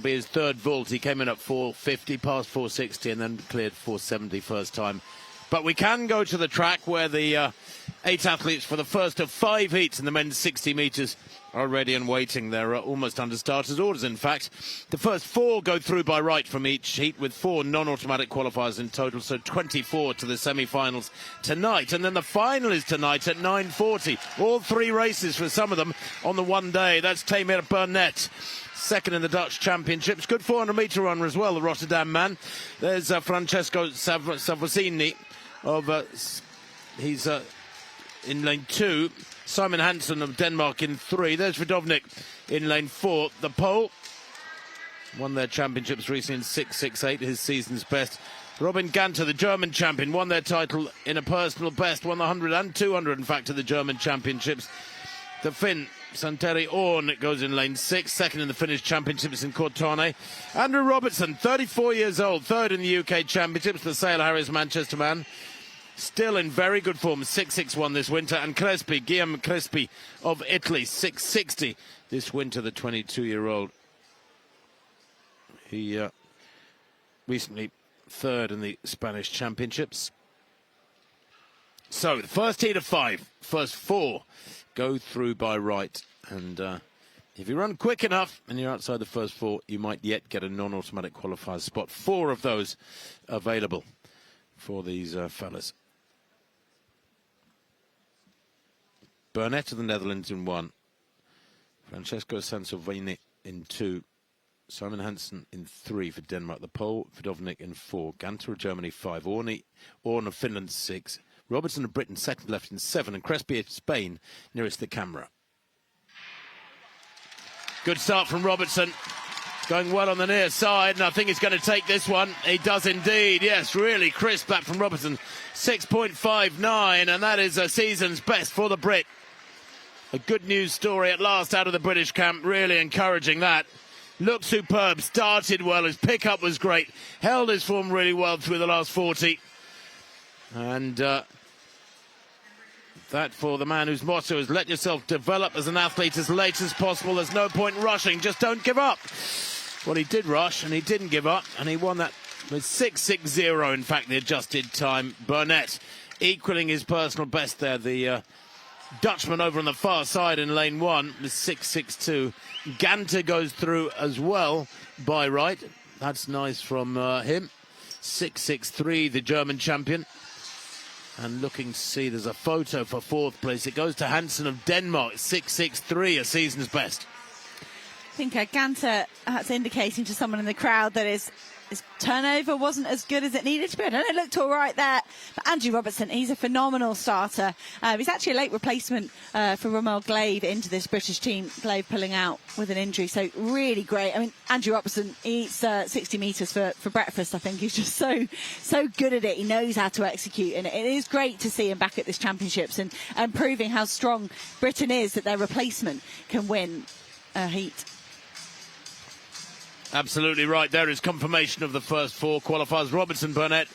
Be his third vault. He came in at 450, passed 460, and then cleared 470 first time. But we can go to the track where the 8 athletes for the first of 5 heats in the men's 60 metres are ready and waiting. They're almost under starters' orders, in fact. The first 4 go through by right from each heat, with 4 non-automatic qualifiers in total, so 24 to the semi-finals tonight. And then the final is tonight at 9:40. All 3 races for some of them on the one day. That's Taimir Burnett, second in the Dutch Championships. Good 400-metre runner as well, the Rotterdam man. There's Francesco Savosini. He's in lane 2. Simon Hansen of Denmark in 3. There's Vidovnik in lane 4. The Pole won their championships recently in 6.68, his season's best. Robin Ganter, the German champion, won their title in a personal best. Won the 100 and 200, in fact, at the German championships. The Finn, Santeri Orn, goes in lane 6, second in the Finnish championships in Cortone. Andrew Robertson, 34 years old, third in the UK championships, the Sale Harris Manchester man. Still in very good form, 6.61 this winter. And Crespi, Guillaume Crespi of Italy, 6.60 this winter, the 22-year-old. He recently third in the Spanish championships. So the first heat of 5, first 4 go through by right. And if you run quick enough and you're outside the first 4, you might yet get a non-automatic qualifier spot. 4 of those available for these fellas. Burnett of the Netherlands in 1. Francesco Sansovini in 2. Simon Hansen in 3 for Denmark. The Pole, Vidovnik in 4. Ganter of Germany 5. Orn of Finland 6. Robertson of Britain second left in 7. And Crespi of Spain nearest the camera. Good start from Robertson. Going well on the near side, and I think he's going to take this one. He does indeed, yes, really crisp back from Robertson. 6.59, and that is a season's best for the Brit. A good news story at last out of the British camp, really encouraging that. Looked superb, started well, his pickup was great, held his form really well through the last 40. And that for the man whose motto is let yourself develop as an athlete as late as possible. There's no point rushing, just don't give up. Well, he did rush, and he didn't give up, and he won that with 6.60, in fact, the adjusted time. Burnett equaling his personal best there. The Dutchman over on the far side in lane 1 with 6.62. Ganter goes through as well by right. That's nice from him. 6.63, the German champion. And looking to see, there's a photo for 4th place. It goes to Hansen of Denmark, 6.63, a season's best. I think Ganter, that's indicating to someone in the crowd that his turnover wasn't as good as it needed to be. I don't know, it looked all right there. But Andrew Robertson, he's a phenomenal starter. He's actually a late replacement for Rommel Glave into this British team. Glave pulling out with an injury, so really great. I mean, Andrew Robertson, he eats 60 metres for breakfast, I think. He's just so good at it. He knows how to execute, and it is great to see him back at this championships and proving how strong Britain is, that their replacement can win a heat. Absolutely right. There is confirmation of the first 4 qualifiers. Robertson, Burnett,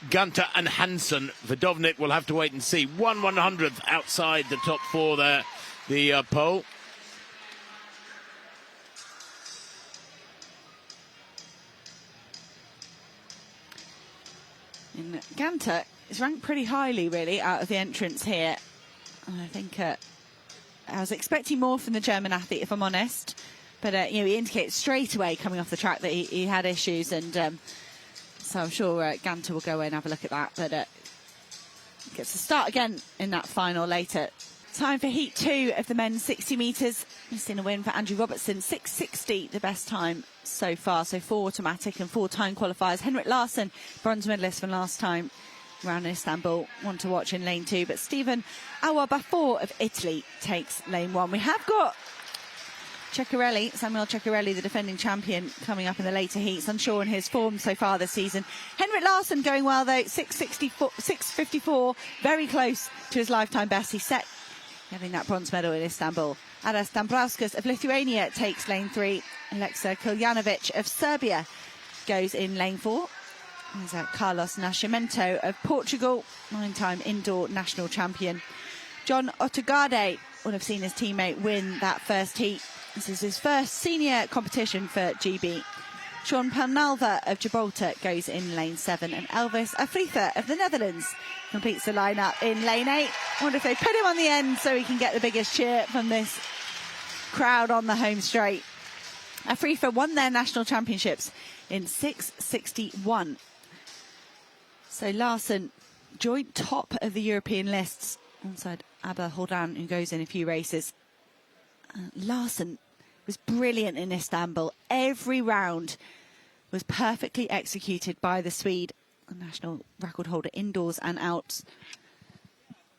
Ganter and Hansen. Vidovnik will have to wait and see. 1/100th outside the top 4 there, the pole. And Ganter is ranked pretty highly, really, out of the entrants here. And I think I was expecting more from the German athlete, if I'm honest. But, he indicated straight away coming off the track that he had issues. And so I'm sure Ganter will go in and have a look at that. But gets to start again in that final later. Time for Heat 2 of the men's 60 metres. We've seen a win for Andrew Robertson. 6.60, the best time so far. So 4 automatic and 4 time qualifiers. Henrik Larsson, bronze medalist from last time around Istanbul. One to watch in lane 2. But Stephen Awabafor of Italy takes lane 1. We have got Samuel Ceccarelli, the defending champion, coming up in the later heats. Unsure in his form so far this season. Henrik Larsson going well, though, 6.54, very close to his lifetime best. He's set getting that bronze medal in Istanbul. Adas Dambrauskas of Lithuania takes lane 3. Alexa Koljanovic of Serbia goes in lane 4. There's Carlos Nascimento of Portugal, 9-time indoor national champion. John Ottogade would have seen his teammate win that first heat This is his first senior competition for GB. Sean Penalva of Gibraltar goes in lane 7, and Elvis Afrifa of the Netherlands completes the lineup in lane 8. I wonder if they put him on the end so he can get the biggest cheer from this crowd on the home straight. Afrifa won their national championships in 6:61. So Larsen joint top of the European lists alongside Apeldoorn, who goes in a few races. Larsen was brilliant in Istanbul. Every round was perfectly executed by the Swede, a national record holder indoors and out.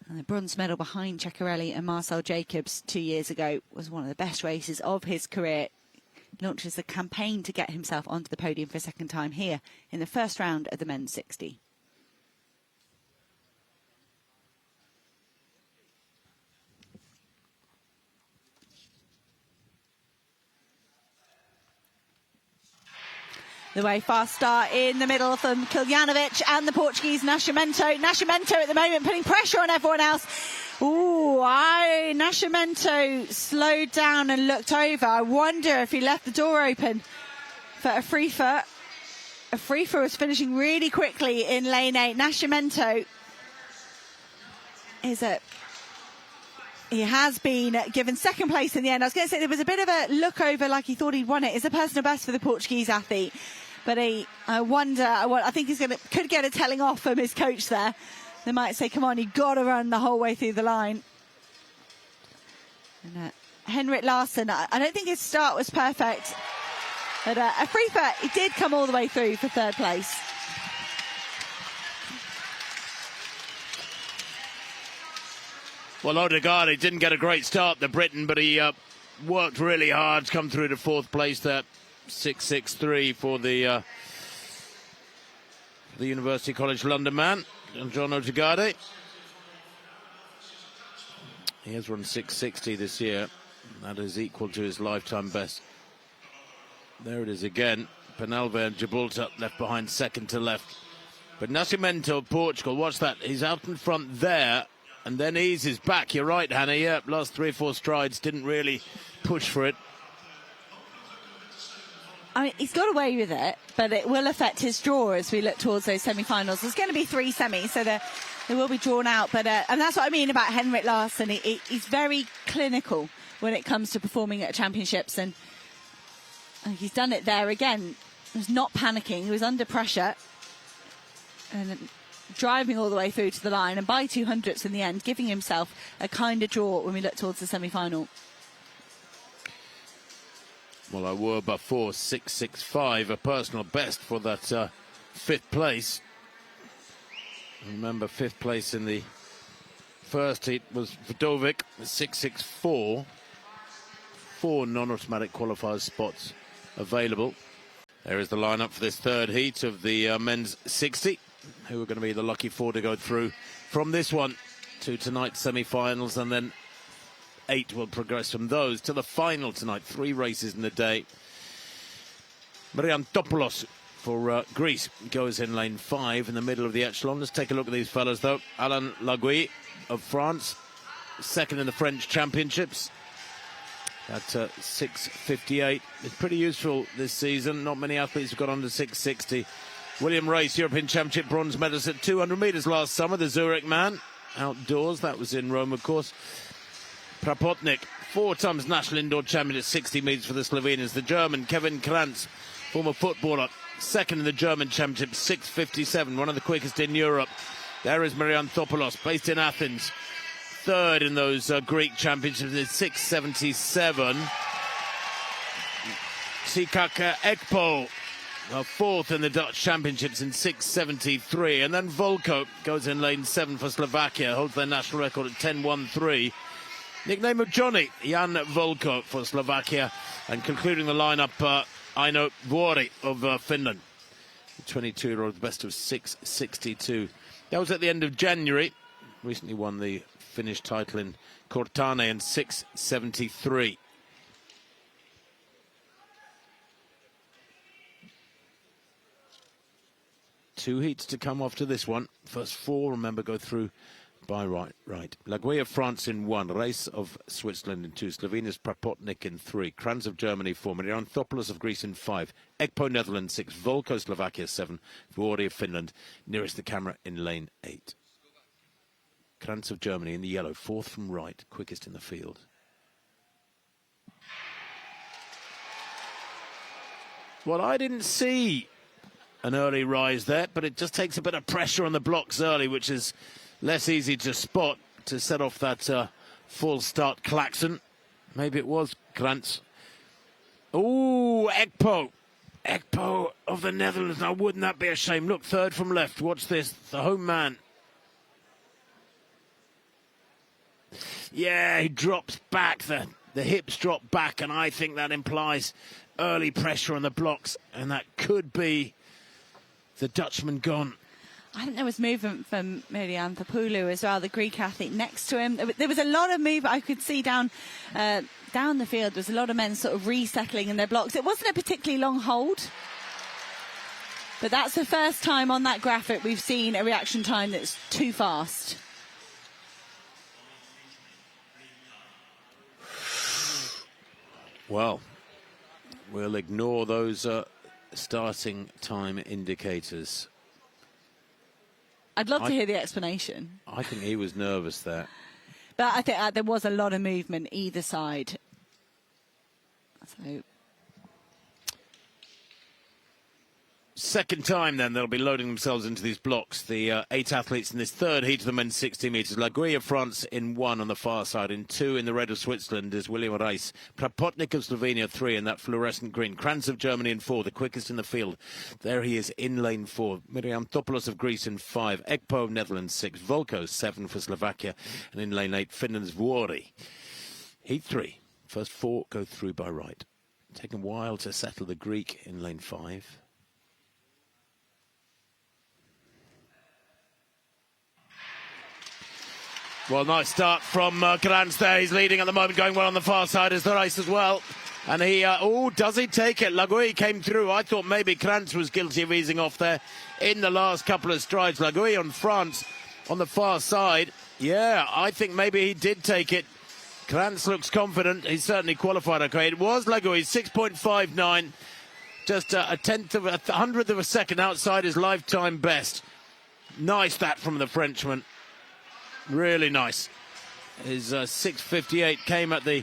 And the bronze medal behind Ceccarelli and Marcel Jacobs 2 years ago was one of the best races of his career. Launches a campaign to get himself onto the podium for a second time here in the first round of the men's 60. The way fast start in the middle from Kiljanovic and the Portuguese Nascimento. Nascimento at the moment putting pressure on everyone else. Nascimento slowed down and looked over. I wonder if he left the door open for Afrifa. Afrifa was finishing really quickly in lane 8. Nascimento he has been given second place in the end. I was going to say there was a bit of a look over like he thought he'd won it. It's a personal best for the Portuguese athlete. But I think he's could get a telling off from his coach there. They might say, come on, you've got to run the whole way through the line. And Henrik Larsson, I don't think his start was perfect. But Afrifa, he did come all the way through for third place. Well, Odegaard, he didn't get a great start, the Briton, but he worked really hard to come through to fourth place there. 6.63 for the University College London man, John Odegaard. He has run 6.60 this year. That is equal to his lifetime best. There it is again. Penalva and Gibraltar left behind, second to left. But Nascimento of Portugal, watch that. He's out in front there and then eases back. You're right, Hannah. Yeah, last 3 or 4 strides, didn't really push for it. I mean, he's got away with it, but it will affect his draw as we look towards those semi-finals. There's going to be 3 semis, so they will be drawn out. But and that's what I mean about Henrik Larsson. He's very clinical when it comes to performing at championships, and he's done it there again. He was not panicking. He was under pressure and driving all the way through to the line, and by 200ths in the end, giving himself a kind of draw when we look towards the semi-final. Well, I were before 6.65, a personal best for that 5th place. Remember, 5th place in the first heat was Vidovic, 6.64. 4 non-automatic qualifiers spots available. There is the lineup for this third heat of the men's 60, who are going to be the lucky 4 to go through from this one to tonight's semi-finals, and then 8 will progress from those to the final tonight. 3 races in the day. Mariantopoulos for Greece goes in lane 5 in the middle of the echelon. Let's take a look at these fellas, though. Alain Laguille of France, second in the French Championships at 6.58. It's pretty useful this season. Not many athletes have got under 6.60. William Race, European Championship bronze medalist at 200 metres last summer. The Zurich man, outdoors. That was in Rome, of course. Prapotnik, 4 times national indoor champion at 60 metres for the Slovenians. The German, Kevin Kranz, former footballer, second in the German Championship, 6.57, one of the quickest in Europe. There is Mariantopoulos, based in Athens. Third in those Greek Championships at 6.77. Sikaka Ekpo, fourth in the Dutch Championships in 6.73. And then Volko goes in lane 7 for Slovakia, holds their national record at 10.13. Nickname of Johnny, Jan Volko for Slovakia. And concluding the lineup, Aino Vuori of Finland. The 22-year-old, best of 6.62. That was at the end of January. Recently won the Finnish title in Cortane in 6.73. Two heats to come after this one. First 4, remember, go through by right. Laguia, France in 1, Race of Switzerland in 2, Slovenia's Prapotnik in 3, Kranz of Germany 4, Mirianthopoulos of Greece in 5, Ekpo, Netherlands 6, Volko, Slovakia 7, Vuori of Finland nearest the camera in lane 8. Kranz of Germany in the yellow, 4th from right, quickest in the field. Well, I didn't see an early rise there, but it just takes a bit of pressure on the blocks early, which is less easy to spot to set off that full start klaxon. Maybe it was Kranz. Ooh, Ekpo. Ekpo of the Netherlands. Now, wouldn't that be a shame? Look, 3rd from left. Watch this. The home man. Yeah, he drops back. The hips drop back, and I think that implies early pressure on the blocks, and that could be the Dutchman gone. I think there was movement from Mirianthopoulos as well, the Greek athlete next to him. There was a lot of movement I could see down the field. There was a lot of men sort of resettling in their blocks. It wasn't a particularly long hold, but that's the first time on that graphic we've seen a reaction time that's too fast. Well, we'll ignore those starting time indicators. I'd love to hear the explanation. I think he was nervous there. But I think there was a lot of movement either side. So, second time then they'll be loading themselves into these blocks. The 8 athletes in this third heat of the men's 60 metres. Laguia, France in 1 on the far side. In 2 in the red of Switzerland is William Reis. Prapotnik of Slovenia 3 in that fluorescent green. Kranz of Germany in 4, the quickest in the field. There he is in lane 4. Mirianthopoulos of Greece in 5. Ekpo of Netherlands 6. Volko 7 for Slovakia. And in lane 8, Finland's Vuori. Heat 3. First 4 go through by right. Taking a while to settle the Greek in lane 5. Well, nice start from Kranz there. He's leading at the moment, going well on the far side as the race as well. And he, does he take it? Laguia came through. I thought maybe Kranz was guilty of easing off there in the last couple of strides. Laguia on France on the far side. Yeah, I think maybe he did take it. Kranz looks confident. He's certainly qualified okay. It was Laguia, 6.59. Just a hundredth of a second outside his lifetime best. Nice that from the Frenchman. Really nice. His 6.58 came at the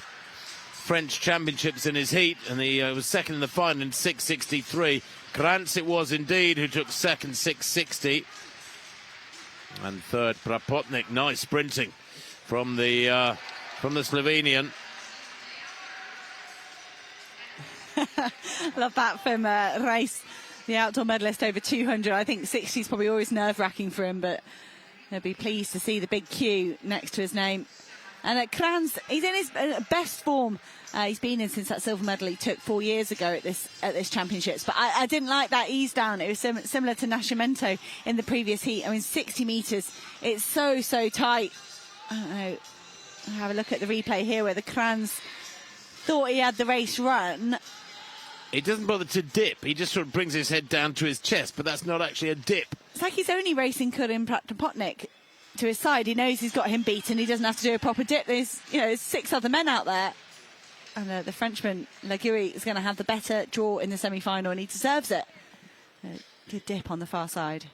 French Championships in his heat, and he was second in the final in 6.63. Kranz it was indeed who took second, 6.60. And third, Prapotnik. Nice sprinting from the Slovenian. love that from Reis, the outdoor medalist over 200. I think 60 is probably always nerve-wracking for him, but he'll be pleased to see the big Q next to his name. And Kranz, he's in his best form he's been in since that silver medal he took 4 years ago at this championships. But I didn't like that ease down. It was similar to Nascimento in the previous heat. I mean, 60 metres, it's so tight. I don't know. I'll have a look at the replay here where the Kranz thought he had the race run. He doesn't bother to dip. He just sort of brings his head down to his chest, but that's not actually a dip. It's like he's only racing Kurin Prapotnik to his side. He knows he's got him beaten. He doesn't have to do a proper dip. There's 6 other men out there. And the Frenchman, Laguia, is going to have the better draw in the semi-final, and he deserves it. Good dip on the far side.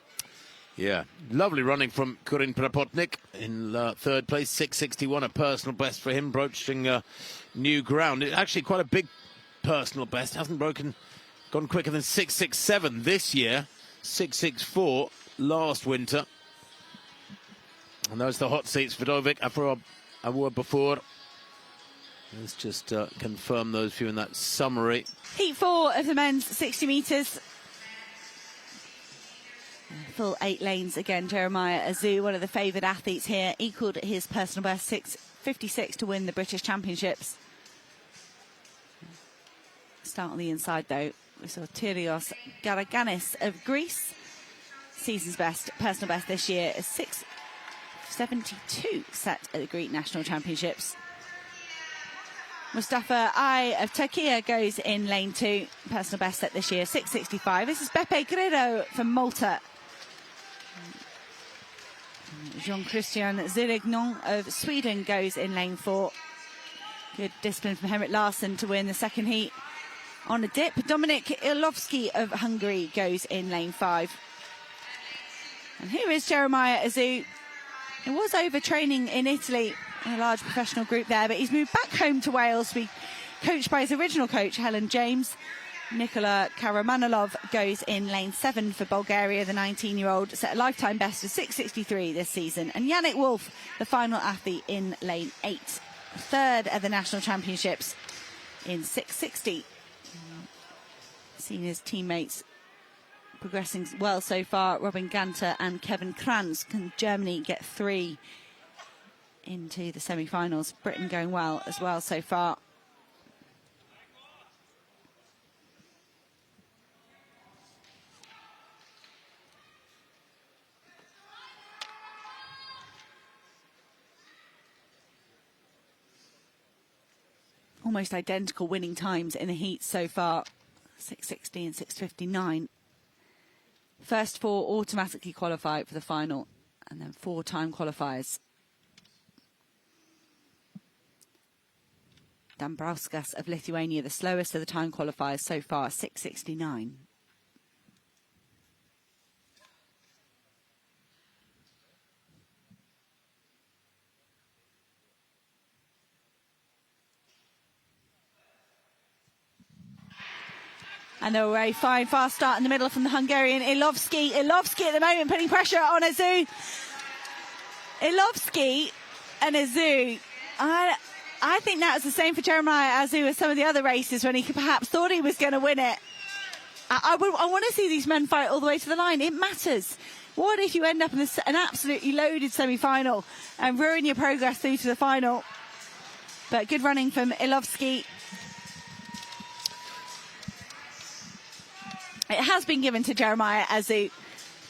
Yeah, lovely running from Kurin Prapotnik in third place, 6.61, a personal best for him, broaching new ground. It's actually quite a big personal best. Hasn't gone quicker than 6.67 this year, 6.64 last winter. And those are the hot seats. Vidovic, Awar before. Let's just confirm those for you in that summary. Heat 4 of the men's 60 metres. Full 8 lanes again. Jeremiah Azu, one of the favoured athletes here, equalled his personal best, 6.56 to win the British Championships. Start on the inside though. We saw Tyrios Garaganis of Greece. Season's best, personal best this year is 6.72 set at the Greek National Championships. Mustafa I of Turkey goes in lane 2. Personal best set this year, 6.65. This is Beppe Grillo from Malta. Jean-Christian Zillignon of Sweden goes in lane 4. Good discipline from Henrik Larsson to win the second heat on a dip. Dominik Ilovski of Hungary goes in lane 5. And here is Jeremiah Azu. He was overtraining in Italy, a large professional group there, but he's moved back home to Wales to be coached by his original coach, Helen James. Nikola Karamanolov goes in lane 7 for Bulgaria. The 19-year-old set a lifetime best of 6.63 this season. And Yannick Wolf, the final athlete, in lane 8. Third at the national championships in 6.60. Seen his teammates progressing well so far. Robin Ganter and Kevin Kranz. Can Germany get 3 into the semi-finals? Britain going well as well so far. Almost identical winning times in the heat so far, 6.60 and 6.59. First 4 automatically qualify for the final, and then 4 time qualifiers. Dambrauskas of Lithuania, the slowest of the time qualifiers so far, 6.69. And a fine, fast start in the middle from the Hungarian Ilovski. Ilovski at the moment putting pressure on Azu. Ilovski and Azu. I think that was the same for Jeremiah Azu as some of the other races when he perhaps thought he was going to win it. I want to see these men fight all the way to the line. It matters. What if you end up in an absolutely loaded semi-final and ruin your progress through to the final? But good running from Ilovski. It has been given to Jeremiah Azu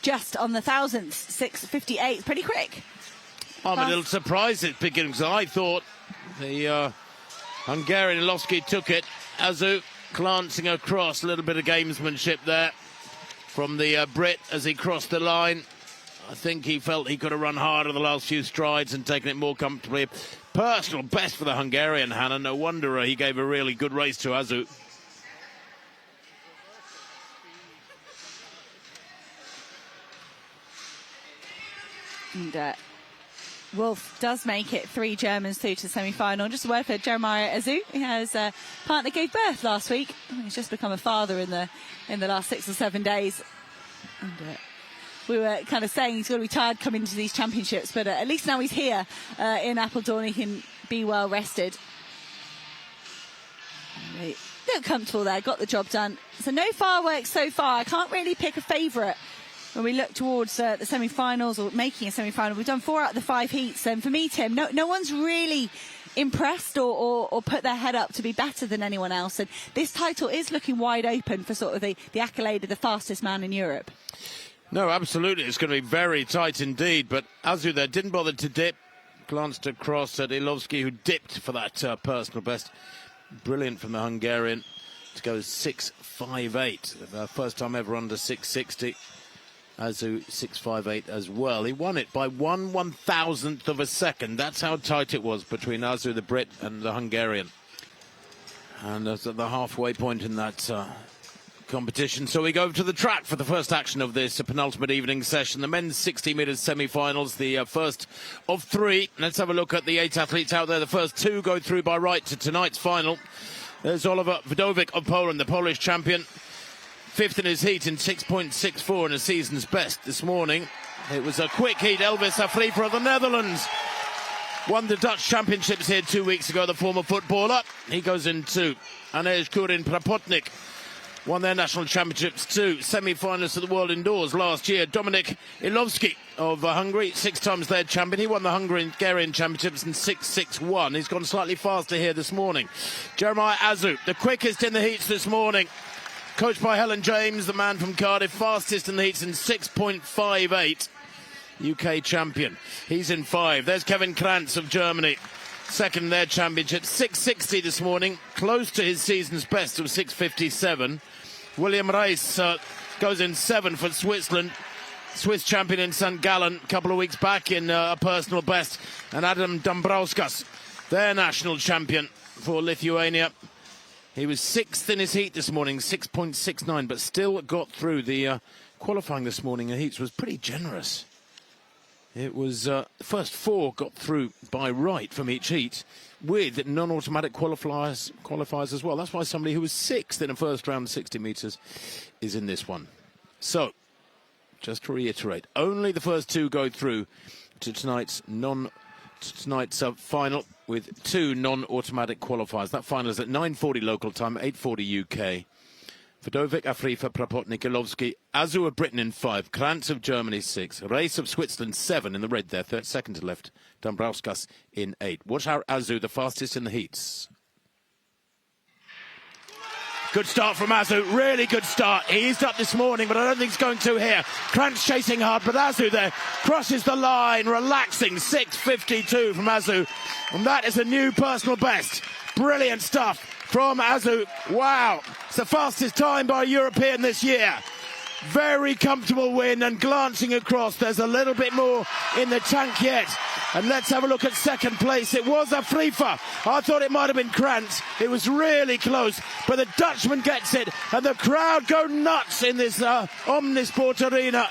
just on the thousandth, 6.58. Pretty quick. I'm a little surprised it's beginning because I thought the Hungarian Ilovski took it. Azu glancing across, a little bit of gamesmanship there from the Brit as he crossed the line. I think he felt he could have run harder the last few strides and taken it more comfortably. Personal best for the Hungarian, Hannah. No wonder he gave a really good race to Azu. And Wolf does make it 3 Germans through to the semi-final. Just a word for Jeremiah Azu. He has a partner gave birth last week. He's just become a father in the last 6 or 7 days. And we were kind of saying he's going to be tired coming to these championships, but at least now he's here in Apeldoorn. He can be well rested. Look comfortable there, got the job done. So no fireworks so far. I can't really pick a favourite. When we look towards the semi-finals or making a semi-final, we've done 4 out of the 5 heats. And for me, Tim, no one's really impressed or put their head up to be better than anyone else. And this title is looking wide open for sort of the accolade of the fastest man in Europe. No, absolutely. It's going to be very tight indeed. But Azu there didn't bother to dip. Glanced across at Ilovski, who dipped for that personal best. Brilliant from the Hungarian to go 6.58. First time ever under 6.60. Azu 6.58 as well. He won it by 1/1000th of a second. That's how tight it was between Azu, the Brit, and the Hungarian. And that's at the halfway point in that competition. So we go over to the track for the first action of this penultimate evening session. The men's 60 metres semi-finals, the first of 3. Let's have a look at the 8 athletes out there. The first 2 go through by right to tonight's final. There's Oliver Wdowik of Poland, the Polish champion. 5th in his heat in 6.64 in a season's best this morning. It was a quick heat. Elvis Afrifa of the Netherlands won the Dutch championships here 2 weeks ago, the former footballer. He goes in 2. Anej Kurin Prapotnik won their national championships too. Semi-finalist of the World Indoors last year. Dominik Ilovski of Hungary, 6 times their champion. He won the Hungarian championships in 6.61. He's gone slightly faster here this morning. Jeremiah Azu, the quickest in the heats this morning. Coached by Helen James, the man from Cardiff, fastest in the heats in 6.58. UK champion. He's in 5. There's Kevin Kranz of Germany. Second in their championship. 6.60 this morning. Close to his season's best of 6.57. William Reis goes in 7 for Switzerland. Swiss champion in St. Gallen a couple of weeks back in a personal best, and Adam Dambrauskas, their national champion for Lithuania. He was 6th in his heat this morning, 6.69, but still got through. The qualifying this morning in heats was pretty generous. It was the first 4 got through by right from each heat with non-automatic qualifiers as well. That's why somebody who was 6th in a first round of 60 metres is in this one. So, just to reiterate, only the first 2 go through to tonight's final with 2 non-automatic qualifiers. That final is at 9:40 local time, 8:40 UK. Vidovic, Afrifa, Prapotnik, Ilovsky, Azu of Britain in 5, Krantz of Germany 6, Reis of Switzerland 7 in the red there, second to left, Dambrauskas in 8. Watch out, Azu, the fastest in the heats. Good start from Azu, really good start. He eased up this morning, but I don't think it's going to here. Krantz chasing hard, but Azu there crosses the line, relaxing, 6:52 from Azu. And that is a new personal best. Brilliant stuff from Azu. Wow, it's the fastest time by a European this year. Very comfortable win, and glancing across, there's a little bit more in the tank yet. And let's have a look at second place. It was Afrifa. I thought it might have been Krantz. It was really close, but the Dutchman gets it, and the crowd go nuts in this Omnisport arena.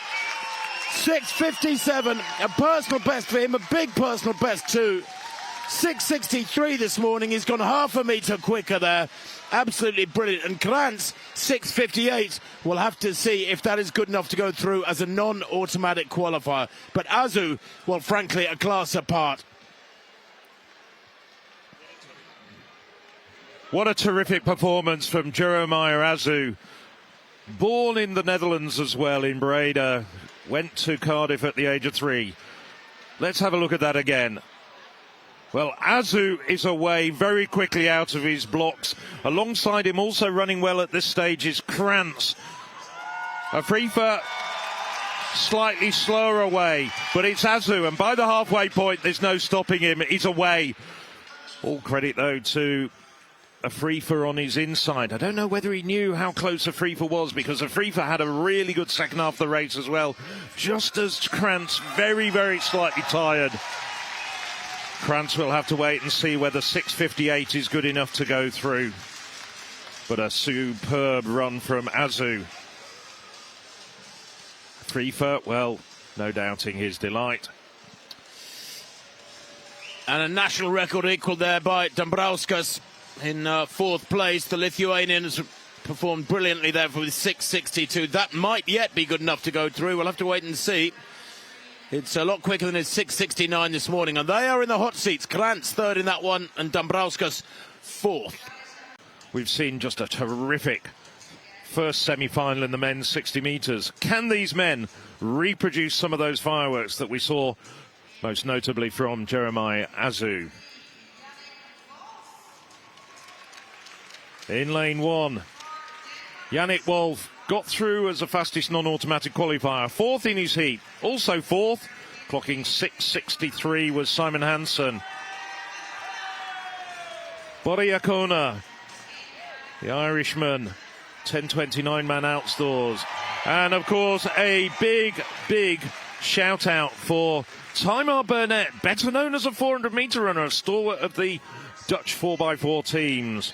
6:57, a personal best for him, a big personal best too. 6:63 this morning. He's gone half a metre quicker there. Absolutely brilliant. And Krantz, 6:58. We'll have to see if that is good enough to go through as a non-automatic qualifier. But Azu, well, frankly, a class apart. What a terrific performance from Jeremiah Azu. Born in the Netherlands as well, in Breda. Went to Cardiff at the age of 3. Let's have a look at that again. Well, Azu is away very quickly out of his blocks. Alongside him, also running well at this stage, is Krantz. Afrifa slightly slower away, but it's Azu, and by the halfway point, there's no stopping him. He's away. All credit, though, to Afrifa on his inside. I don't know whether he knew how close Afrifa was, because Afrifa had a really good second half of the race as well. Just as Krantz, very, very slightly tired. Krantz will have to wait and see whether 6:58 is good enough to go through. But a superb run from Azu. Afrifa, well, no doubting his delight. And a national record equalled there by Dambrauskas in 4th place. The Lithuanians performed brilliantly there with 6:62. That might yet be good enough to go through. We'll have to wait and see. It's a lot quicker than his 6:69 this morning, and they are in the hot seats. Krantz 3rd in that one, and Dambrauskas 4th. We've seen just a terrific first semi-final in the men's 60 metres. Can these men reproduce some of those fireworks that we saw, most notably from Jeremiah Azu? In lane 1, Yannick Wolf got through as the fastest non-automatic qualifier. 4th in his heat. Also 4th, clocking 6:63, was Simon Hansen. Boriakona, the Irishman, 10:29 man outdoors. And, of course, a big, big shout-out for Tamar Burnett, better known as a 400-metre runner, a stalwart of the Dutch 4x4 teams.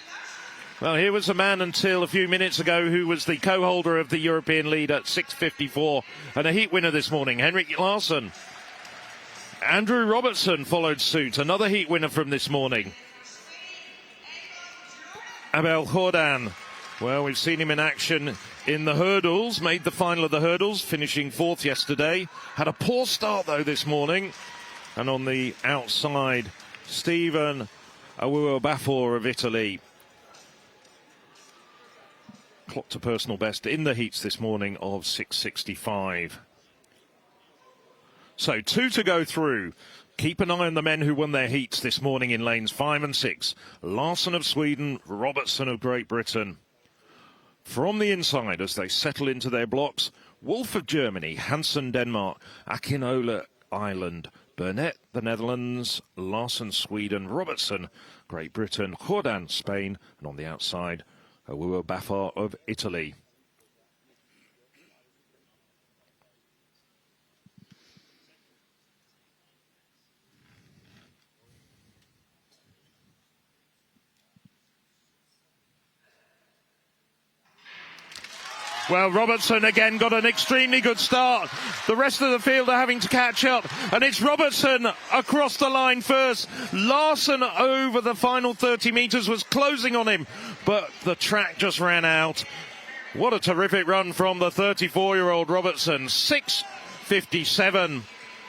Well, here was a man until a few minutes ago who was the co-holder of the European lead at 6:54 and a heat winner this morning, Henrik Larsson. Andrew Robertson followed suit, another heat winner from this morning. Apeldoorn, well, we've seen him in action in the hurdles, made the final of the hurdles, finishing 4th yesterday. Had a poor start, though, this morning. And on the outside, Stephen Awuo-Bafor of Italy. Clocked a personal best in the heats this morning of 6:65. So 2 to go through. Keep an eye on the men who won their heats this morning in lanes 5 and 6. Larsson of Sweden, Robertson of Great Britain. From the inside, as they settle into their blocks, Wolf of Germany, Hansen Denmark, Akinola Ireland, Burnett the Netherlands, Larsson Sweden, Robertson Great Britain, Jordan Spain, and on the outside, Awuo-Bafor of Italy. Well, Robertson again got an extremely good start. The rest of the field are having to catch up. And it's Robertson across the line first. Larson over the final 30 metres was closing on him, but the track just ran out. What a terrific run from the 34-year-old Robertson. 6:57.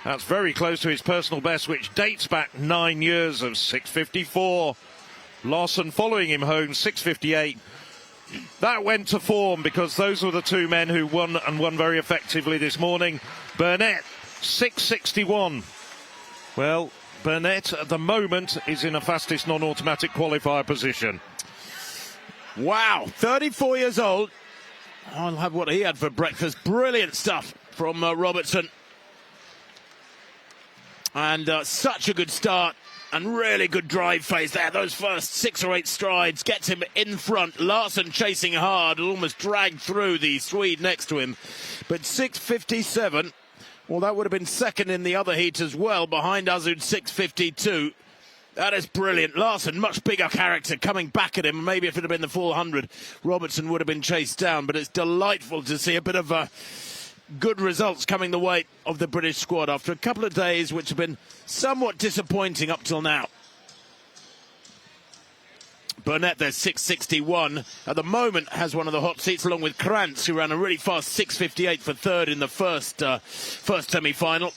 That's very close to his personal best, which dates back 9 years of 6:54. Larson following him home, 6:58. That went to form because those were the two men who won and won very effectively this morning. Burnett, 6:61. Well, Burnett at the moment is in a fastest non-automatic qualifier position. Wow, 34 years old. I'll have what he had for breakfast. Brilliant stuff from Robertson. And such a good start. And really good drive phase there. Those first 6 or 8 strides gets him in front. Larson chasing hard, almost dragged through the Swede next to him. But 6:57, well, that would have been second in the other heat as well, behind Azud 6:52. That is brilliant. Larson, much bigger character, coming back at him. Maybe if it had been the full 100, Robertson would have been chased down. But it's delightful to see a bit of good results coming the way of the British squad after a couple of days which have been somewhat disappointing up till now. Burnett there, 6:61. At the moment has one of the hot seats along with Krantz, who ran a really fast 6:58 for third in the first semi-final.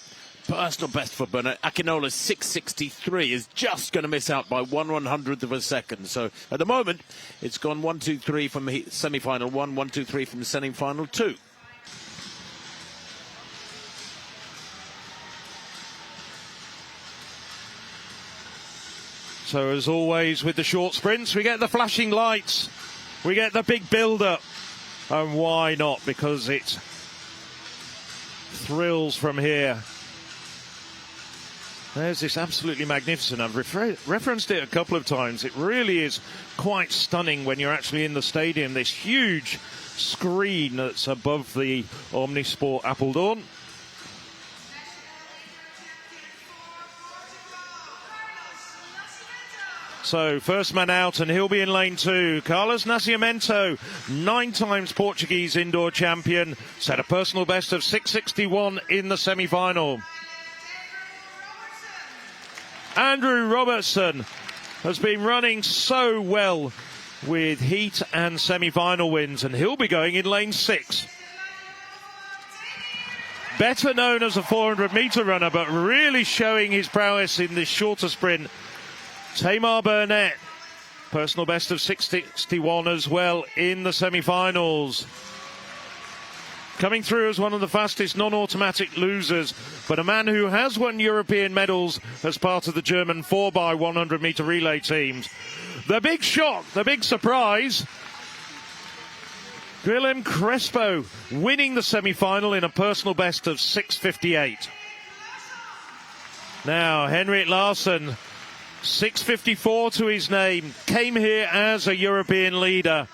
Personal best for Burnett. Akinola's 6:63 is just going to miss out by 1/100th of a second. So at the moment it's gone 1-2-3 from semi-final 1, 1-2-3 from semi-final 2. So as always with the short sprints, we get the flashing lights, we get the big build-up, and why not? Because it thrills from here. There's this absolutely magnificent, I've referenced it a couple of times, it really is quite stunning when you're actually in the stadium, this huge screen that's above the Omnisport Apeldoorn. So, first man out, and he'll be in lane 2. Carlos Nascimento, 9 times Portuguese indoor champion, set a personal best of 6:61 in the semi-final. Andrew Robertson has been running so well with heat and semi-final wins, and he'll be going in lane 6. Better known as a 400-metre runner, but really showing his prowess in this shorter sprint, Tamar Burnett, personal best of 6:61 as well in the semi-finals. Coming through as one of the fastest non-automatic losers, but a man who has won European medals as part of the German 4x100-metre relay teams. The big shock, the big surprise, Guillem Crespo winning the semi-final in a personal best of 6:58. Now, Henrik Larsson, 6:54 to his name, came here as a European leader.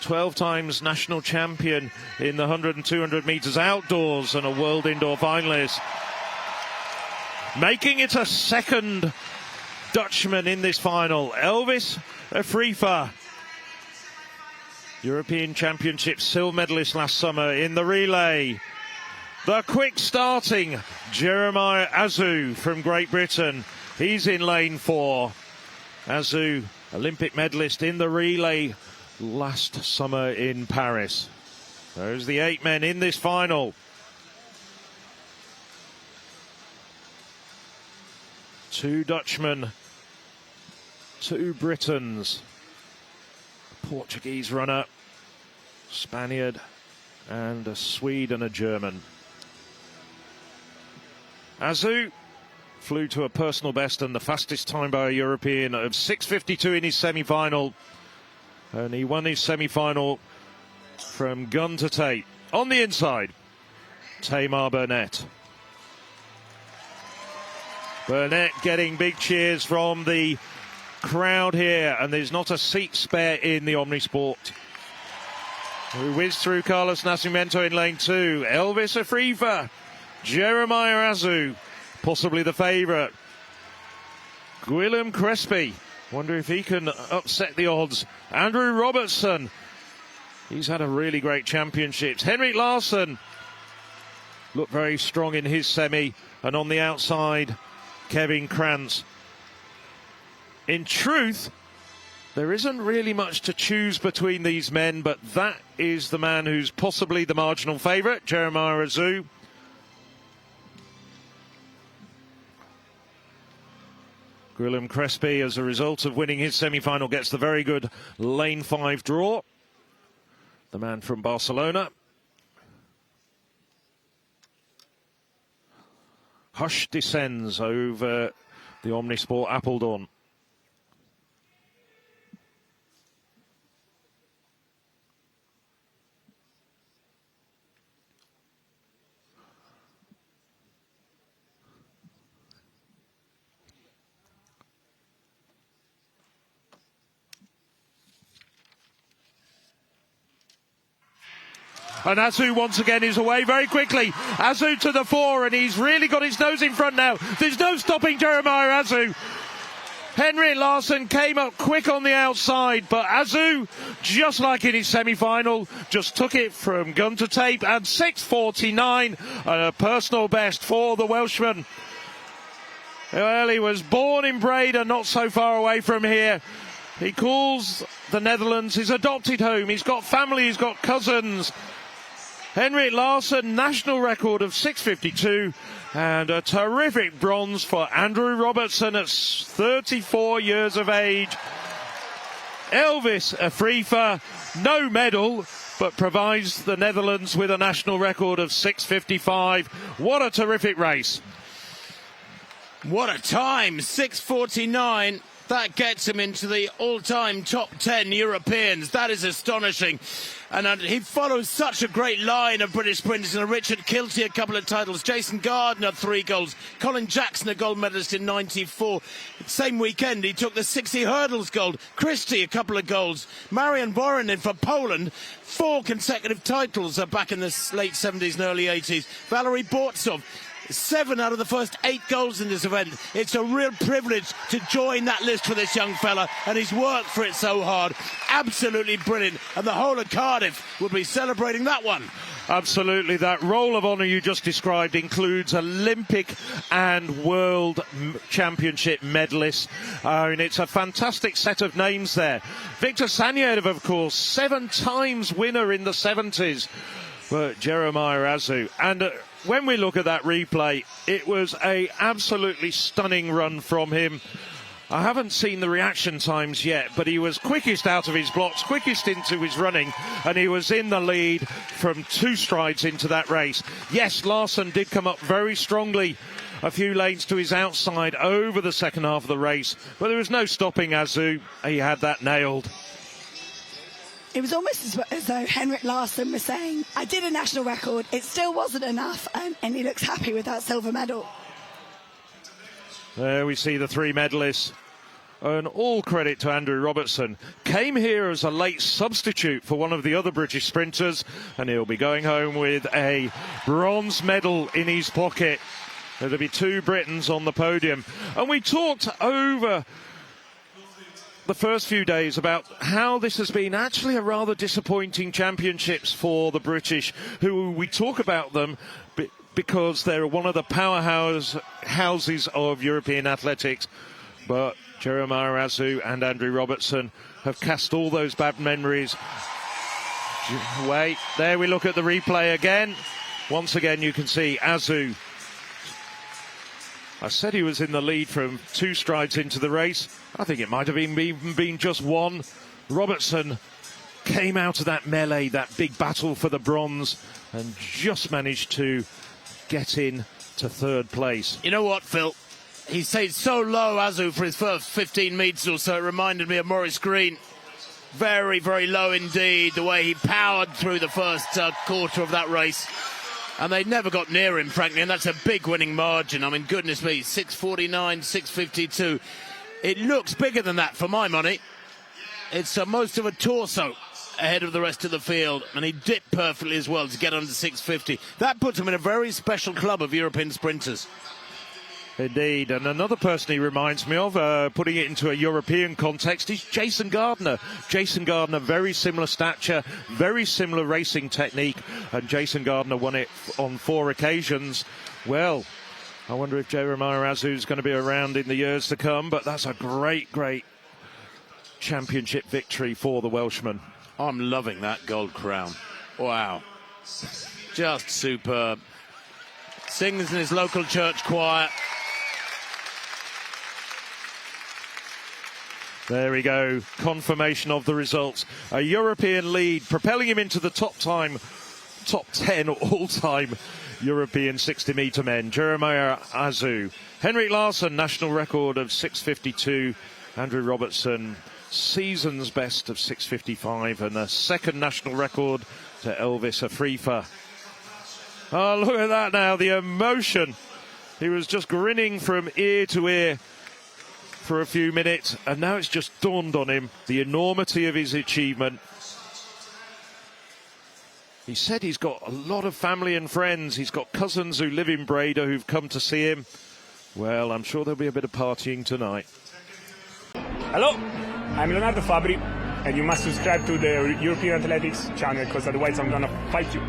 12 times national champion in the 100 and 200 metres outdoors and a world indoor finalist. Making it a second Dutchman in this final, Elvis Afrifa. European Championship silver medalist last summer in the relay. The quick starting Jeremiah Azu from Great Britain. He's in lane 4. Azu, Olympic medalist in the relay last summer in Paris. Those are the 8 men in this final. Two Dutchmen, 2 Britons, Portuguese runner, Spaniard, and a Swede and a German. Azu flew to a personal best and the fastest time by a European of 6:52 in his semi-final. And he won his semi-final from gun to tape. On the inside, Tamar Burnett. Burnett getting big cheers from the crowd here, and there's not a seat spare in the Omnisport. We whiz through Carlos Nascimento in lane 2. Elvis Afrifa, Jeremiah Azu, possibly the favourite. Guillem Crespo, wonder if he can upset the odds. Andrew Robertson, He's had a really great championship. Henrik Larsson looked very strong in his semi, and on the outside, Kevin Krantz. In truth, there isn't really much to choose between these men, but that is the man who's possibly the marginal favourite, Jeremiah Azu. Guillaume Crespi, as a result of winning his semi-final, gets the very good lane 5 draw. The man from Barcelona. Hush descends over the Omnisport Apeldoorn. And Azu once again is away very quickly. Azu to the fore, and he's really got his nose in front now. There's no stopping Jeremiah Azu. Henrik Larsson came up quick on the outside, but Azu, just like in his semi-final, just took it from gun to tape, and 6:49, a personal best for the Welshman. Well, he was born in Breda, not so far away from here. He calls the Netherlands his adopted home. He's got family, he's got cousins. Henrik Larsson, national record of 6:52, and a terrific bronze for Andrew Robertson at 34 years of age. Elvis Afrifa, no medal, but provides the Netherlands with a national record of 6:55. What a terrific race. What a time, 6:49. That gets him into the all-time top 10 Europeans. That is astonishing. And he follows such a great line of British sprinters. And Richard Kilty, a couple of titles. Jason Gardner, 3 golds. Colin Jackson, a gold medalist in 94. Same weekend, he took the 60 hurdles gold. Christie, a couple of golds. Marian Voronin for Poland, 4 consecutive titles back in the late 70s and early 80s. Valery Bortsov, 7 out of the first 8 goals in this event. It's a real privilege to join that list for this young fella, and he's worked for it so hard. Absolutely brilliant, and the whole of Cardiff will be celebrating that one. Absolutely. That roll of honour you just described includes Olympic and World Championship medalists. It's a fantastic set of names there. Viktor Sanyev, of course, 7 times winner in the 70s. But Jeremiah Azu, and when we look at that replay, it was a absolutely stunning run from him. I haven't seen the reaction times yet, but he was quickest out of his blocks, quickest into his running, and he was in the lead from 2 strides into that race. Yes, Larsson did come up very strongly a few lanes to his outside over the second half of the race, but there was no stopping Azu. He had that nailed. It was almost as though Henrik Larsson was saying, I did a national record, it still wasn't enough, and he looks happy with that silver medal. There we see the 3 medalists. And all credit to Andrew Robertson. Came here as a late substitute for one of the other British sprinters, and he'll be going home with a bronze medal in his pocket. There'll be 2 Britons on the podium. And we talked over the first few days about how this has been actually a rather disappointing championships for the British, who we talk about them because they're one of the powerhouses of European athletics. But Jeremiah Azu and Andrew Robertson have cast all those bad memories away. There we look at the replay again. Once again you can see Azu. I said he was in the lead from 2 strides into the race. I think it might have even been just 1. Robertson came out of that melee, that big battle for the bronze, and just managed to get in to 3rd place. You know what, Phil? He stayed so low, Azu, for his first 15 metres or so. It reminded me of Maurice Green. Very, very low indeed, the way he powered through the first quarter of that race. And they never got near him, frankly, and that's a big winning margin. I mean, goodness me, 6:49, 6:52. It looks bigger than that for my money. It's most of a torso ahead of the rest of the field, and he dipped perfectly as well to get under 6:50. That puts him in a very special club of European sprinters. Indeed, and another person he reminds me of, putting it into a European context, is Jason Gardner. Jason Gardner, very similar stature, very similar racing technique, and Jason Gardner won it on 4 occasions. Well, I wonder if Jeremiah Azu is going to be around in the years to come, but that's a great, great championship victory for the Welshman. I'm loving that gold crown. Wow. Just superb. Sings in his local church choir. There we go. Confirmation of the results. A European lead, propelling him into the top 10 all-time European 60-metre men. Jeremiah Azu. Henrik Larsson, national record of 6:52. Andrew Robertson, season's best of 6:55, and a second national record to Elvis Afrifa. Oh, look at that now, the emotion. He was just grinning from ear to ear for a few minutes, and now it's just dawned on him the enormity of his achievement. He said he's got a lot of family and friends. He's got cousins who live in Breda who've come to see him. Well, I'm sure there'll be a bit of partying tonight. Hello, I'm Leonardo Fabri, and you must subscribe to the European Athletics channel, because otherwise I'm gonna fight you.